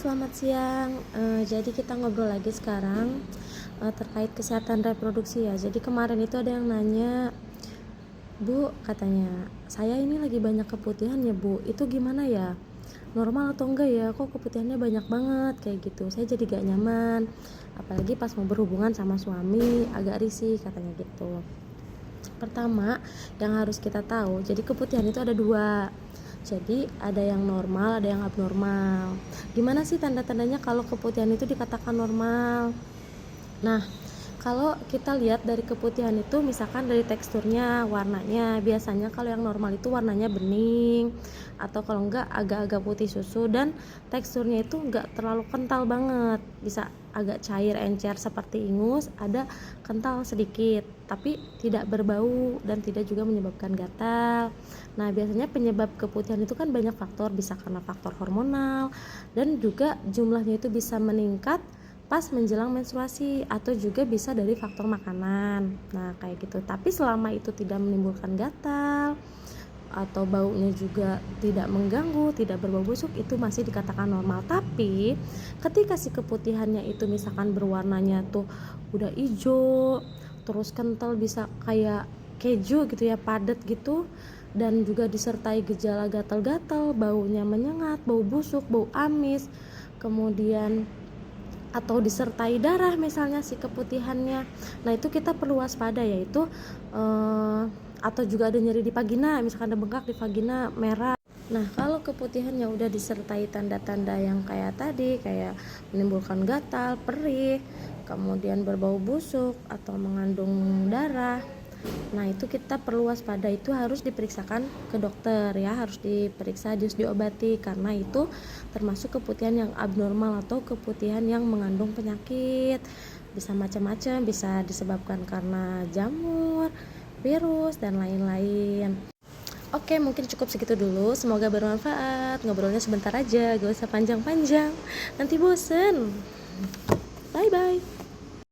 Selamat siang. Jadi kita ngobrol lagi sekarang terkait kesehatan reproduksi ya. Jadi kemarin itu ada yang nanya, Bu, katanya, saya ini lagi banyak keputihan ya Bu, itu gimana ya? Normal atau enggak ya? Kok keputihannya banyak banget kayak gitu. Saya jadi gak nyaman, apalagi pas mau berhubungan sama suami, agak risih katanya gitu. Pertama, yang harus kita tahu, jadi keputihan itu ada dua. Jadi ada yang normal, ada yang abnormal. Gimana sih tanda-tandanya kalau keputihan itu dikatakan normal? Nah, kalau kita lihat dari keputihan itu misalkan dari teksturnya, warnanya, biasanya kalau yang normal itu warnanya bening atau kalau enggak agak-agak putih susu, dan teksturnya itu enggak terlalu kental banget, bisa agak cair encer seperti ingus, ada kental sedikit tapi tidak berbau dan tidak juga menyebabkan gatal. Nah, biasanya penyebab keputihan itu kan banyak faktor, bisa karena faktor hormonal dan juga jumlahnya itu bisa meningkat pas menjelang menstruasi, atau juga bisa dari faktor makanan. Nah, kayak gitu. Tapi selama itu tidak menimbulkan gatal atau baunya juga tidak mengganggu, tidak berbau busuk, itu masih dikatakan normal. Tapi ketika si keputihannya itu misalkan berwarnanya tuh udah hijau, terus kental, bisa kayak keju gitu ya, padat gitu, dan juga disertai gejala gatal-gatal, baunya menyengat, bau busuk, bau amis, kemudian atau disertai darah misalnya si keputihannya. Nah, itu kita perlu waspada, yaitu atau juga ada nyeri di vagina, misalkan ada bengkak di vagina merah. Nah, kalau keputihannya udah disertai tanda-tanda yang kayak tadi, kayak menimbulkan gatal, perih, kemudian berbau busuk atau mengandung darah, nah itu kita perlu waspada, itu harus diperiksakan ke dokter ya, harus diperiksa, harus diobati, karena itu termasuk keputihan yang abnormal atau keputihan yang mengandung penyakit. Bisa macam-macam, bisa disebabkan karena jamur, virus, dan lain-lain. Oke, mungkin cukup segitu dulu, semoga bermanfaat. Ngobrolnya sebentar aja, gak usah panjang-panjang, nanti bosen. Bye bye.